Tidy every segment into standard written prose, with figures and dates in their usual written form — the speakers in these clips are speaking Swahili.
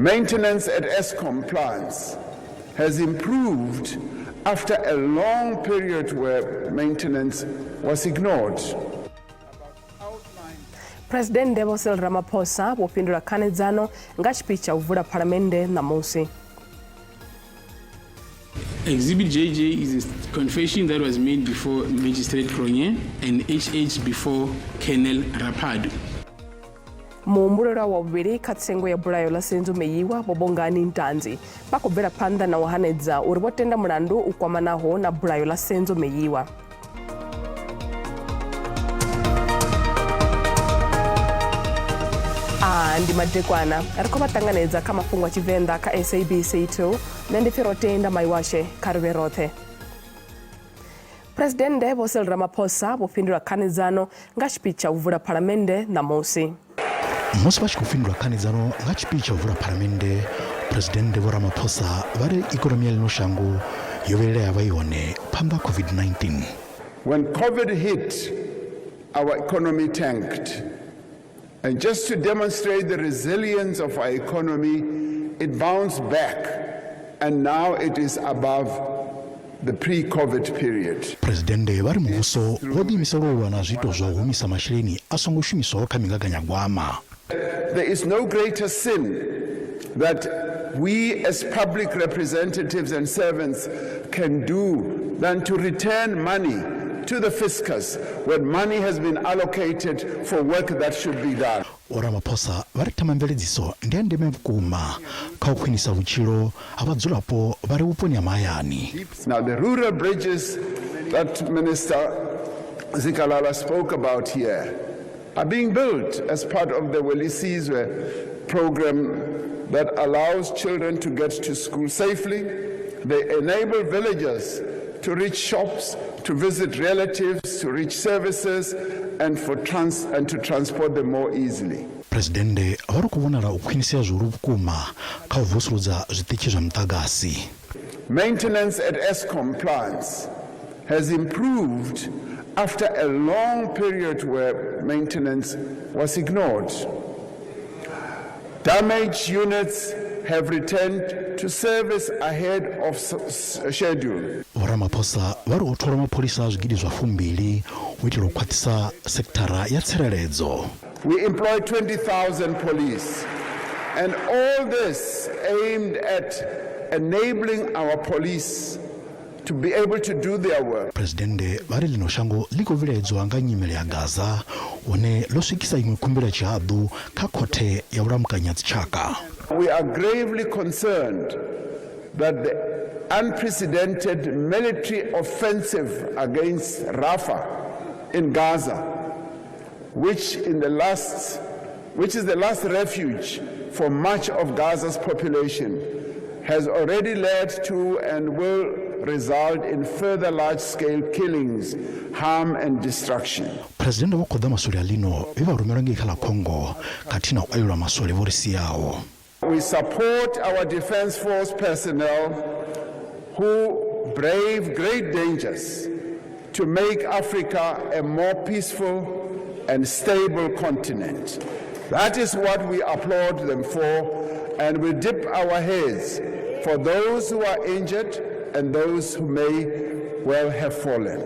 Maintenance at Eskom plants has improved after a long period where maintenance was ignored. President Cyril Ramaphosa popindula khanedzano nga chipicha uvula palamende namusi. Exhibit JJ is a confession that was made before Magistrate Cronje and HH before Colonel Rapado. Mumbulira wa bubiri katsengo ya bulayo la senzo meyiwa bobongani ntanzi bakobera panda na wahanedza uri botenda mulandu ukwamanaho na bulayo la senzo meyiwa. Ndi madekwana ariko batanganeza kama Mafhungo Tshivenda ka SABC 2 nende ferotenda maiwashe karverothe. President Cyril Ramaphosa popindula khanedzano nga chipicha uvula palamende namusi. Musi vachikufindula khanedzano nga chipicha uvula palamende, President Cyril Ramaphosa vari ikonomi yalino shango yoverera yavaione pamba COVID-19. When COVID hit, our economy tanked. And just to demonstrate the resilience of our economy, it bounced back, and now it is above the pre-COVID period. President vari muhuso wodimiselo na zvito zvohumisa masheleni asongoshumiswawo kamingaganyagwama. There is no greater sin that we as public representatives and servants can do than to return money to the fiscus when money has been allocated for work that should be done. Ramaphosa vari tamamveledziso ndi ndeme vukuma kha kukhwinisa utshilo avadzulapo vari vuponi amayani. Now the rural bridges that Minister Zikalala spoke about here are being built as part of the Welisizwe program that allows children to get to school safely. They enable villagers to reach shops, to visit relatives, to reach services, and to transport them more easily. President vari kuvonala ukhwinisa zvikuru vukuma kha kuvusuludza zvitichi zva mutagasi. Maintenance at Eskom plants has improved after a long period where maintenance was ignored. Damaged units have returned to service ahead of schedule. Ramaphosa vari kutora mapurisa zvigidi zva fumbili kuitira kukwatisa sektara ya tsereledzo. We employ 20,000 police, and all this aimed at enabling our police to be able to do their work. President vari lino shango likuviledzwa nga nyimele ya Gaza one loswikisa imwe kumbira chihadu kha khothe ya ulamukanya dzitshaka. We are gravely concerned that the unprecedented military offensive against Rafah in Gaza, which is the last refuge for much of Gaza's population, has already led to and will result in further large-scale killings, harm and destruction. President wakoda masole alino vivarumira ngikhala Congo katina ayula masole vorisiyawo. We support our defense force personnel who brave great dangers to make Africa a more peaceful and stable continent. That is what we applaud them for, and we dip our heads for those who are injured and those who may well have fallen.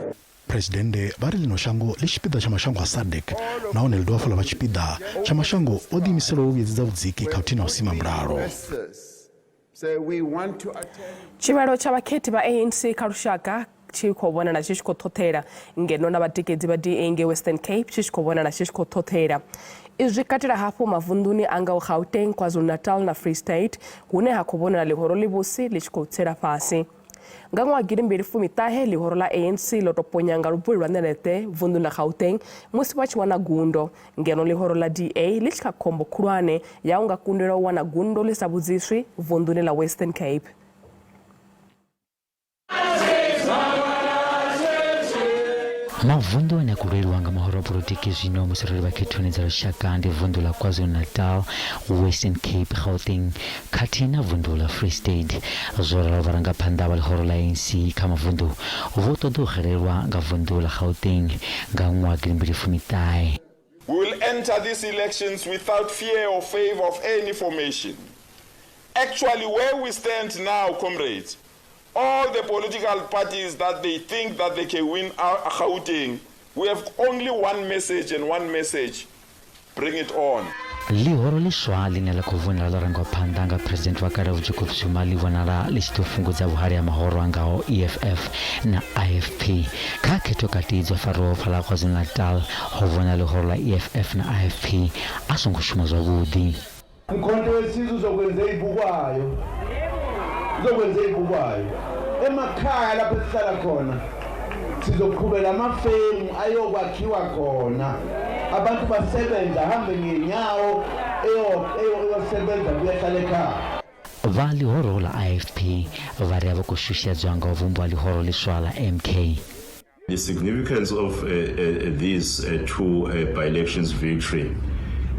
President vari lino shango lexipida xa maxango a SADC naone lidofala va xipida xa maxango odimiselo uvyedzedza vudziki kautina usima mraro. Chivalo cha vakheti va ANC kha lushaka chikhovonana xixikothothera ngeno na vatikedzi va DA nge Western Cape xixikhovonana xixikothothera. Izwi katela hapo mavunduni anga u Gauteng, KwaZulu-Natal na Free State hune hakhovonana lihoro livusi lixikotsera fasi. Ngangwa gidimbiri fumitahe lihoro la ANC lotoponyanga lupuli lwa nelete vundu na Gauteng musi wachiwana gundo ngeno lihoro la DA lixika khombo khulwane yaunga kundela wana gundo lisabudziswi vunduni la Western Cape. Mavundu anakulelwanga mahoro politiki zino musirali bakhetuni za lushaka ndi vundu la KwaZulu-Natal, Western Cape, Gauteng katina vundu la Free State zora la varanga phanda balihoro la ANC kama vundu voto dogelelwa nga vundu la Gauteng nga ngwaki mbili fumitai. We will enter these elections without fear or favor of any formation. actually where we stand now, comrades, all the political parties that they think that they can win Gauteng, we have only one message and one message: bring it on. lihoro liswa line la kuvunela lorengo pandanga president wa kare uJacob Zuma livonala lisitofungudza buhari ya mahoro angao EFF na IFP ka keto katidzo faro fala KwaZulu-Natal hovona lihoro la EFF na IFP asongoshuma zwavudi mkhonto wesizwe uzokwenza ibukwayo emakhaya lapho sihlala khona sizoqhubela amafemu ayokwakhiwa khona abantu basebenza hambe ngenyawo eyosebenza kuyahlala ekhaya va lihoro la IFP vari ava kushushedzwa nga uvumbu wa lihoro liswa la MK. The significance of these two by-elections victory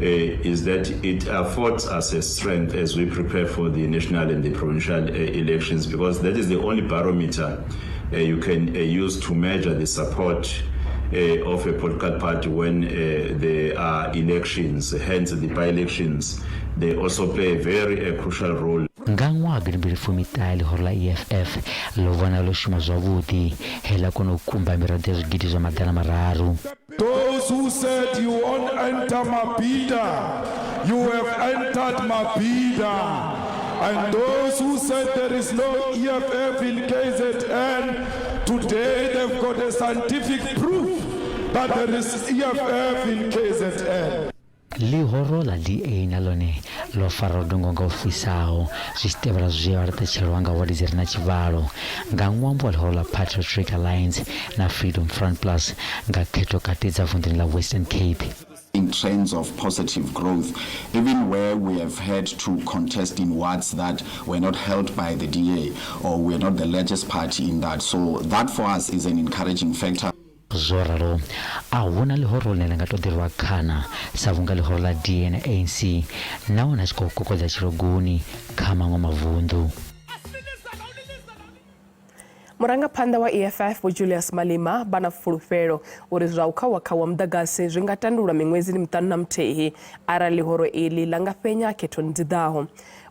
is that it affords us a strength as we prepare for the national and the provincial elections, because that is the only barometer you can use to measure the support of a political party when there are elections. Hence the by-elections, they also play a very crucial role. Ngangwa gilibili fumita lihoro la EFF lovona loshuma zwavudi hela kono kumba miradezo gidizo madana mararu. Those who said you won't enter Mabhida, you have entered Mabhida. And those who said there is no EFF in KZN, today they've got a scientific proof that there is EFF in KZN. Lihoro la DA nalone lo fara dongo nga ofisao sistebra zwe artachelwanga wadizira na chivalo ngangwambo lihoro la Patriotic Alliance na Freedom Front Plus nga keto katiza fundini la Western Cape. In trends of positive growth, even where we have had to contest in wards that were not held by the DA or we're not the largest party in that. So that for us is an encouraging factor. Zoraro awona lihoro lenga todirwa kana savunga lihoro la DA na ANC naona chikokokoza chiroguni kama ngomavundu. Murangapanda wa EFF wa Julius Malema bana fulufero urizauka wakawa mdagasi ringatandura mingwezi ni mtanu na mtehi ara lihoro ili langapenya keto ndidaho.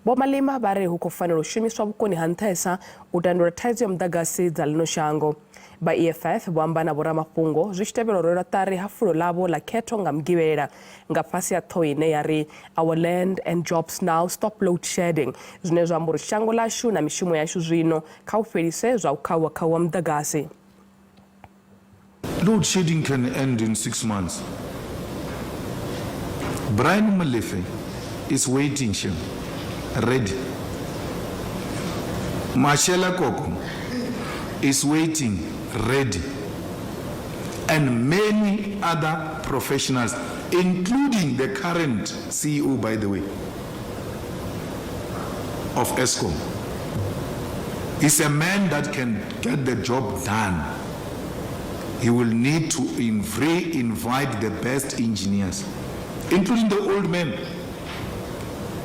Bo Malema bare huko faniro shimiswa bukoni hantesa utandura taizi ya mdagasi zalino shango. Ba EFF bwambana bora Mafhungo zishtebelo rora tari hafulo labo la keto nga mgiwera nga pasi ya toi ne yari Our Land and Jobs Now Stop Load Shedding zinezo amburu shango lashu na mishumo ya shu zino kauferise za ukawa kawa mdagasi. Load shedding can end in 6 months. Brian Malefe is waiting, ready. Mashela Koko is waiting, ready. And many other professionals, including the current CEO, by the way, of ESCOM. He's a man that can get the job done. He will need to invite the best engineers, including the old man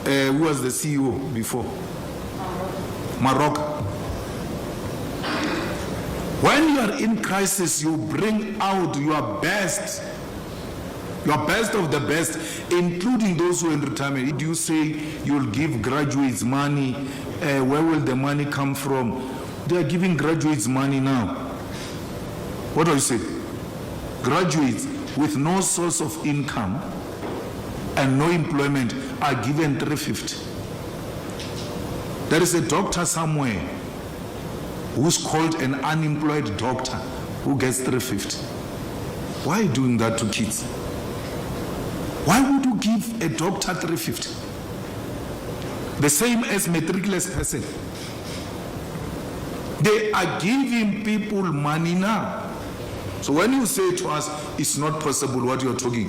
who was the CEO before, Morocco. When you are in crisis, you bring out your best of the best, including those who are in retirement. You say you'll give graduates money, where will the money come from? They are giving graduates money now. What do I say? Graduates with no source of income and no employment are given 350. There is a doctor somewhere who's called an unemployed doctor who gets 350. Why are you doing that to kids? Why would you give a doctor 350? The same as matriculous person. They are giving people money now. So when you say to us, it's not possible what you're talking,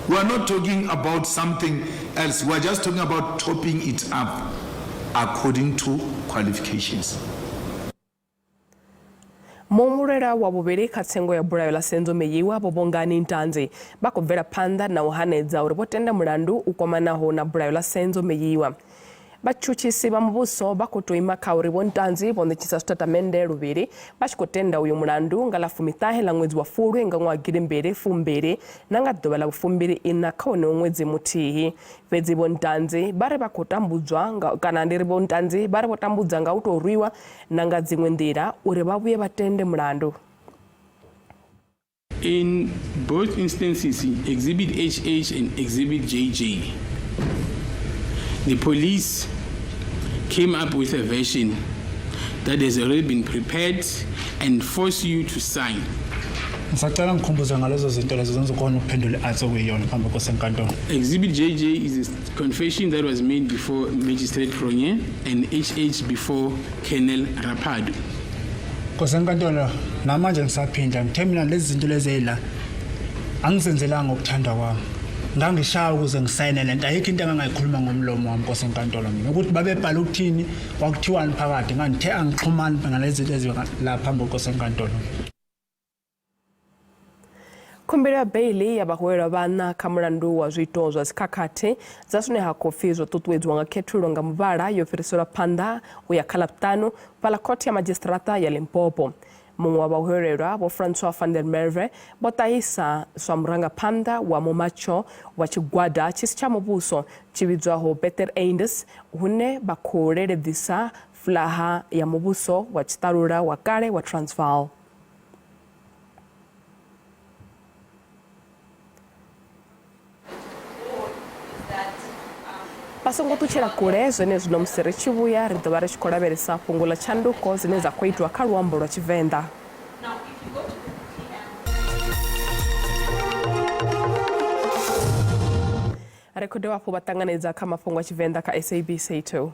we are not talking about something else. We are just talking about topping it up according to qualifications. Momurera wa bubiri katsengo ya burayo la senzo meyiwa bobongani ntanzi bakobvera panda na uhanedza uripotenda mulandu ukomanaho na burayo la senzo meyiwa batshutshisi ba muvhuso vha khou tou ima kha uri Vho Ntanzi vho ṋetshisa zwitatamennde luvhili vha tshi khou tenda uyo mulandu nga ḽa 19 ḽa ṅwedzi wa Fulwi nga ṅwaha 2022 na nga ḓuvha ḽa vhu-24 kha wonoyo ṅwedzi muthihi. Fhedzi Vho Ntanzi vha ri vha khou tambudzwa kana ndi ri Vho Ntanzi vha ri vho tambudza nga u tou rwiwa na nga dziṅwe nḓila uri vha vhuye vha tende mulandu. In both instances, Exhibit HH and Exhibit JJ, the police came up with a version that has already been prepared and force you to sign. Ngisacela ngikhumbuze ngalezo zinto lezo zenzokhona ukuphendula i-arts okuyiyona phambi kwesenkantolo. Exhibit JJ is a confession that was made before Magistrate Cronje and HH before Colonel Rapado. Kwesenkantolo namanje ngisaphinda ngithe mina lezi zinto lezi la angizenzelanga ngokuthanda kwami. Ngangishaya ukuze ngisayine lento ayikho into engangayikhuluma ngomlomo wami kwesenkantolo mina ukuthi babebhala ukuthini kwakuthiwani phakathi nganthe angixhumani ngalezi zinto lezi la phambi kwesenkantolo. Khumbelo ya beili ya vhahwelwa vhana kha mulandu wa zwiito zwa dzikhakhathi dza zwine ha khou pfi zwo ṱuṱuwedziwa nga khethululo nga muvhala yo fhiriselwa phanḓa u ya kha ḽa 5 fhaḽa khothe ya madzhisiṱiraṱa ya Limpopo. Muṅwe wa vhahwelelwa Vho Francois van der Merwe vho ṱahisa sa murangaphanḓa wa mumatsho wa tshigwada tshi si tsha muvhuso tshi vhidzwaho Better Aindes hune vha khou leledzisa fulaha ya muvhuso wa tshiṱalula wa kale wa Transvaal. Pasongo ṱutshela kule zwenezwino musi ri tshi vhuya ri ḓovha ri tshi khou lavhelesa fhungo ḽa tshanduko dzine dza khou itwa kha luambo lwa Tshivenda. Ri khou dovha hafhu vha ṱanganedza kha mafhungo a Tshivenda kha SABC 2.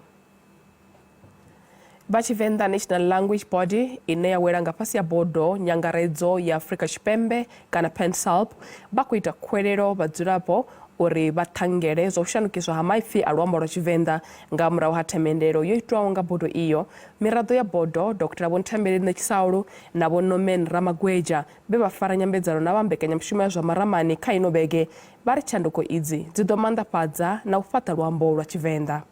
Vha Tshivenda National Language Body ine ya wela nga fhasi ya bodo nyangaredzo ya Afrika Tshipembe kana PENSALP vha khou ita khuwelelo vhadzulapo uri vha ṱhangele zwa u shandukiswa ha maipfi a luambo lwa Tshivenda nga murahu ha themendelo yo itwaho nga bodo iyo. Miraḓo ya bodo Dr. Vho Ntembele Ṋekisaulu na Vho Nomen Ramagweja vhe vha fara nyambedzano na vha mbekanyamushumo ya zwa maramani kha ino vhege vha ri tshanduko idzi dzi ḓo maanḓafhadza na u fhaṱa luambo lwa Tshivenda.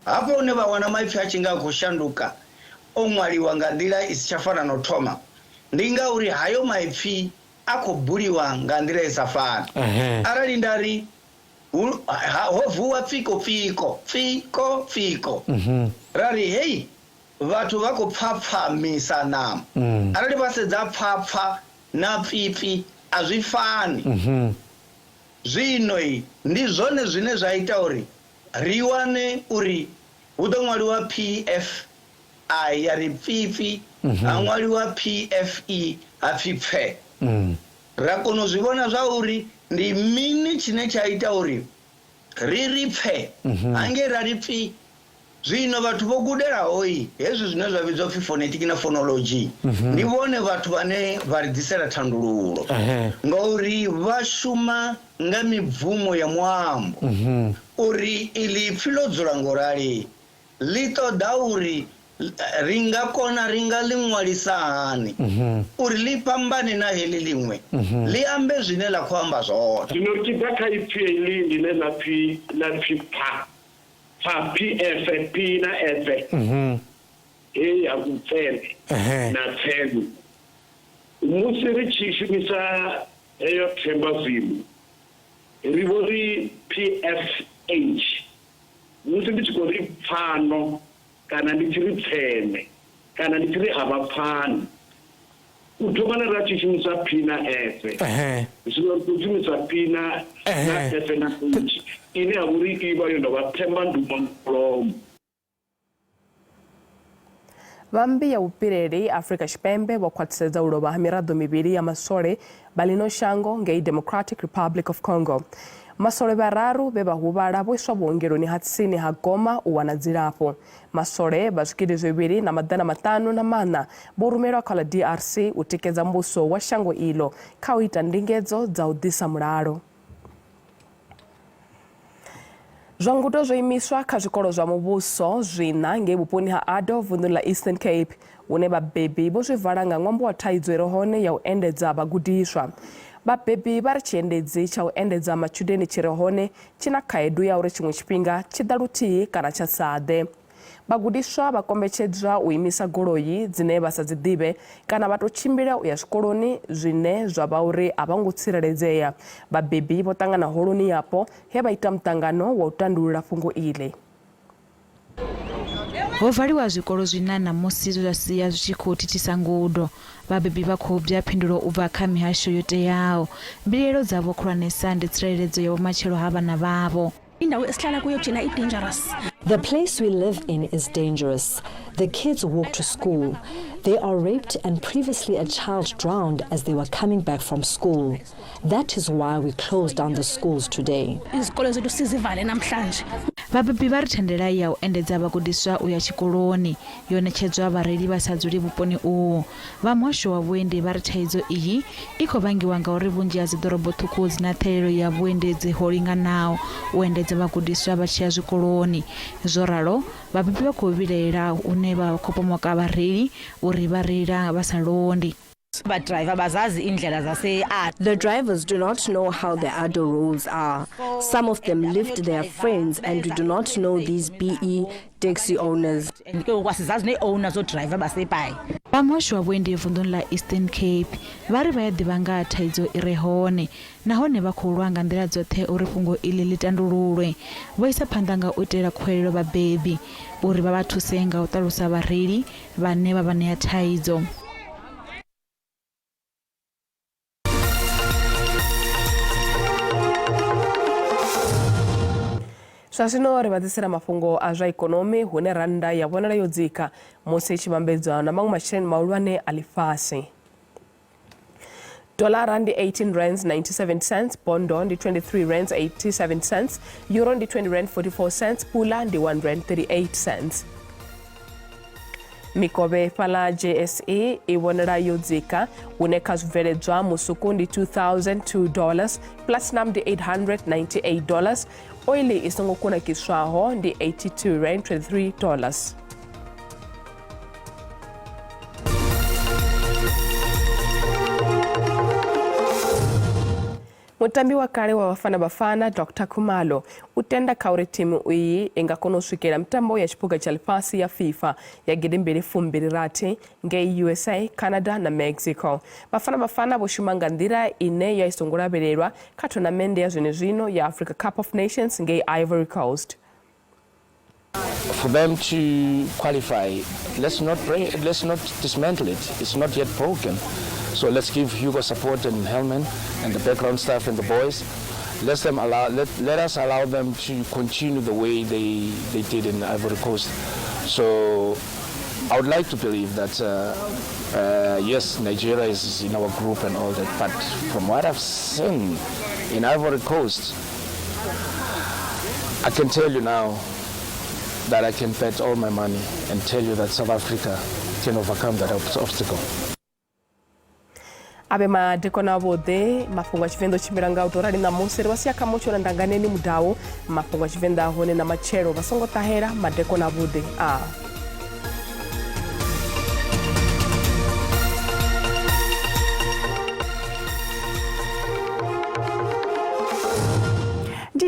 Hafho hune vha wana maipfi a tshi nga khou shanduka o ṅwaliwa nga nḓila i si tsha fana na u thoma ndi ngauri hayo maipfi a khou buliwa nga nḓila i sa fani. Arali ndari ho vuwa fiko fiko fiko fiko rari hei vhathu vha khou pfapfhamisa nama. Arali vha sedza pfapfa na pfipfi a zwi fani. Zwino ndi zwone zwine zwa ita uri ri wane uri hu ḓo ṅwaliwa PFI ya ri pfipfi ha ṅwaliwa PFE ha pfi pfe. Ra kona u zwi vhona zwa uri ndi mini tshine tsha ita uri ri pfe hange ra ri pfi. Zwino vhathu vho gudelaho hezwi zwine zwa vhidzwa pfi phonetic na phonology ndi vhone vhathu vhane vha ri ḓisela thandululo ngauri vha shuma nga mibvumo ya muambo uri iḽi pfi ḽo dzula ngorali ḽi ṱoḓa uri ri nga kona ri nga ḽi ṅwalisa hani uri ḽi fhambane na heḽi ḽiṅwe ḽi ambe zwine ḽa khou amba zwone. Zwino ri tshi ḓa kha ipfi heḽi ḽine ḽa pfi pha PF P na F hei ya kutsele na tsele musi ri tshi shumisa heyo thembazimu ri vho ri PFH musi ndi tshi khou ri pfano kana ndi tshi ri tseme kana ndi tshi ri havha pfani u thomana ra tshi shumisa P na F zwino ri shumisa P na F na H ine ya uri iva yo ndovha themba ndumolomo. Vhambi ya upireri Afrika Tshipembe vho khwaṱhisedza u lovha ha miraḓo mivhili ya masole vha ḽino shango ngei Democratic Republic of Congo. Masole vhararu vhe vha huvhala vho iswa vhuongeloni ha tsini ha Goma u wana dzilafho. Masole vha zwigidi zwivhili na maḓana maṱanu na maṋa vho rumelwa kha ḽa DRC u tikedza mbuso wa shango iḽo kha u ita ndingedzo dza u ḓisa mulalo. Zwa ngudo zwo imiswa kha zwikolo zwa muvhuso zwina ngei vhuponi ha Ado vunḓu ḽa Eastern Cape hune vhabebi vho zwi vala nga ṅwambo wa thaidzo i re hone ya u endedza vhagudiswa. Vhabebi vari tshiendedzi tsha u endedza matshudeni tshi re hone tshina khaedu ya uri tshiṅwe tshifhinga tshi ḓa luthihi kana tsha sa ḓe. Vhagudiswa vha kombetshedzwa u imisa goloi dzine vha sa dzi ḓivhe kana vha tou tshimbila u ya zwikoloni zwine zwa vha uri a vho ngo tsireledzea. Vhabebi vho ṱangana holoni yapo he vha ita muṱangano wa u tandulula fhungo iḽi. Ho valiwa zwikolo zwinana musi zwa sia zwi tshi khou thithisa ngudo. Vhabebi vha khou bya phindulo u bva kha mihasho yo teaho. Mbilelo dzavho khulwanesa ndi tsireledzo ya vhumatshelo ha vhana vhavho. The place we live in is dangerous. The kids walk to school. They are raped and previously a child drowned as they were coming back from school. That is why we closed down the schools today. Vhabebi vha ri thendela ya u endedza vhagudiswa u ya tshikoloni yo ṋetshedzwa vhareili vha sa dzuli vhuponi uhu. Vha muhasho wa vhuendi vha ri thaidzo iyi i khou vhangiwa ngauri vhunzhi ha dziḓorobo ṱhukhu dzi na ṱhahelelo ya vhuendedzi ho linganaho u endedza vhagudiswa vha tshi ya zwikoloni. Zwo ralo vhabebi vha khou vhilela une vha khou pomoka vhareili uri vha reila vha sa londi. The drivers do not know how the other roads are. Some of them lift their friends and we do not know these BE taxi owners. Vha muhasho wa vhuendi vunḓuni la Eastern Cape vha ri vha ya ḓivha nga ha thaidzo i re hone nahone vha khou lwa nga nḓila dzoṱhe uri fhungo iḽi ḽi tandululwe. Vho isa phanḓa nga u itela khuwelelo vhabebi uri vha vha thuse nga u ṱalusa vhareili vhane vha vha ṋea thaidzo. Zwa zwino ri vhadzisela mafhungo a zwa ikonomi hune randa ya vhonala yo dzika musi tshi vhambedzwa na maṅwe masheleni mahulwane a ḽifhasi. Dollar ndi 18 rands 97 cents, pondo ndi 23 rands 87 cents, euro ndi 20 rand 44 cents, pula ndi 1 rand 38 cents. Mikovhe fhaḽa JSE i vhonala yo dzika hune kha zwibveledzwa musuku ndi $2,002, platinum ndi $898, oili i songo kunakiswaho ndi 82 rand 23. Mutambi wa kale wa Bafana Bafana Dr. Khumalo utenda kha uri thimu iyi i nga kona u swikela mitambo ya tshiphuga tsha ḽifhasi ya FIFA ya 2026 ngei USA, Canada na Mexico. Bafana Bafana vho shuma nga nḓila ine ya isongo lavhelelwa kha tournament ya zwenezwino ya Africa Cup of Nations ngei Ivory Coast. For them to qualify, let's not dismantle it. It's not yet broken. So let's give Hugo support and Hellman and the background staff and the boys. Let us allow them to continue the way they did in Ivory Coast. So I would like to believe that yes, Nigeria is in our group and all that, but from what I've seen in Ivory Coast, I can tell you now that I can bet all my money and tell you that South Africa can overcome that obstacle. Abe madekona vode mafhungo a Tshivenda tshimbila nga u tou rali ṋamusi ri vhasiya kha mutsho na ndanganeni mudau mafhungo a Tshivenda hone na matshelo vha songo ṱahela madekona vode a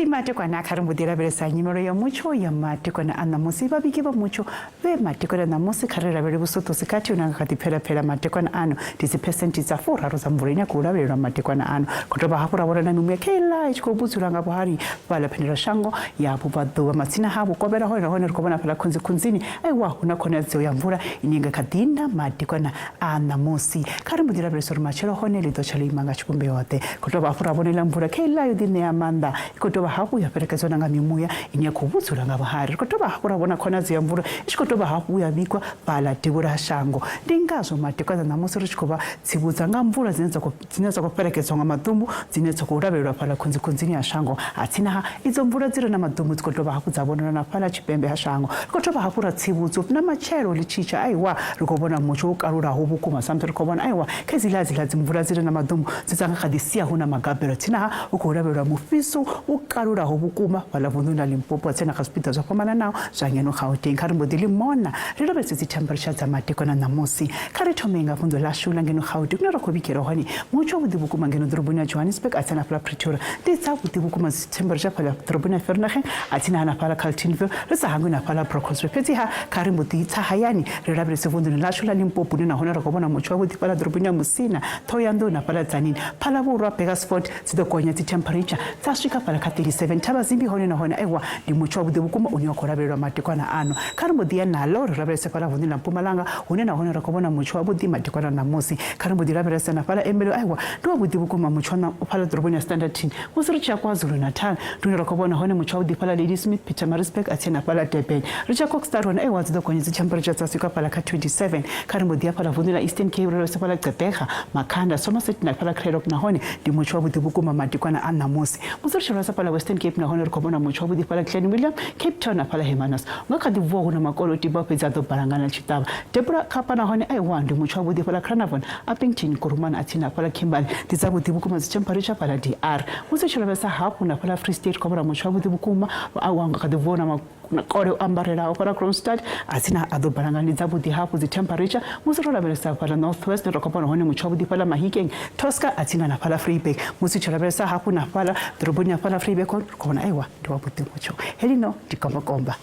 matekwana khari mbudira belesa nyimelo ya mucho ya matekwana ana musi babiki ba mucho ve matekwana na musi khari rabele busoto sikati unanga kati pela matekwana ano dizi percent za fora roza mvulenya kula bela matekwana ano kutoba hapura bora na numya kela ichikobuzura ngabo hari bala penera shango ya bubado matsina habo kobera hone rikobona pela kunzini aiwa unakona zo ya mvura ininga kadinda matekwana ana musi khari mbudira belesa machelo hone lido chali manga chikumbe yote kutoba hapura bora la mvura kela yudine amanda kutoba hapu ya perekezwa nga mimuya inya kubutsula nga bahari kutoba hakura bona khona ziya mvura ishikotoba hapu ya bikwa bala tibura shango ndingazo matekwana namusi richikoba tsibuza nga mvura zineza ko perekezwa nga matumbu zineza ko urabelwa pala kunzini ya shango atsina ha izo mvura zira na matumbu zikotoba hapu zabona na pala chipembe ha shango kutoba hakura tsibuzo na machero lichicha aiwa rikobona mucho ukarura hubuku masamto rikobona aiwa kezilazi mvura zira na matumbu zitsanga kadisia huna magabero tsina ha ukurabelwa mufiso ukarura kalura ho bukuma bala vununa Limpopo tsena ka hospital za pamana nao za ngeno Gauteng kare mbodile mona re lobe tsi temperature tsa mateko na namusi kare thomenga vundo la shula ngeno Gauteng kuna rakho bikero hani mucho budi bukuma ngeno drobuna Johannesburg atsena pala Pretoria tsa budi bukuma temperature pala drobuna Vereeniging atsena na pala Carletonville re sa hangu na pala Broncos peti ha kare mbodi tsa hayani re lobe tsi vundo la shula Limpopo na hona rakho bona mucho budi pala drobuna Musina Thoyando na pala Tsanini pala borwa Pegasport tsidokonya tsi temperature tsa shika pala 37 thaba zimbi hone na hona ewa di mucho bude bukuma uni okorabelwa matekwana ano kare mbodi ya nalo rabelese pala vundi na Mpumalanga hone na hona rakobona mucho budi matekwana na Musi kare mbodi rabelese na pala Emelo ewa ndo budi bukuma mucho na pala drobona Standard 10 musiri cha KwaZulu Natal ndo rakobona hone mucho budi pala Lady Smith Peter Maritzburg atsena pala Durban richa Coxstar hona ewa tsidokonya tsi temperature tsa shika pala 27 kare mbodi ya pala vundi la Eastern Cape rabelese pala Gqeberha Makhanda Somerset na pala Craddock na hone di mucho budi bukuma matekwana ana Musi musiri cha pala Western Cape na hone rakobona mucho budi pala Glen William Cape Town na pala Hermanus ngaka di vo na makolo ti ba peza do balangana chitaba Debra kapa na hone ai wandi mucho budi pala Cranavon Appington Kurumana atina pala Kimberley dizabu di bukuma zi temperature pala DR musi chilabesa hapu na pala Free State kobra mucho budi bukuma awanga ka di vo na kore ambarela opera Kronstadt atina ado balangana dizabu di hapu zi temperature musi chilabesa pala Northwest na kobra hone mucho budi pala Mahikeng Tosca atina na pala Freeburg musi chilabesa hapu na pala Drobuni na pala Freeburg kona aiwa ndi wabuti mucho helino dikomakomba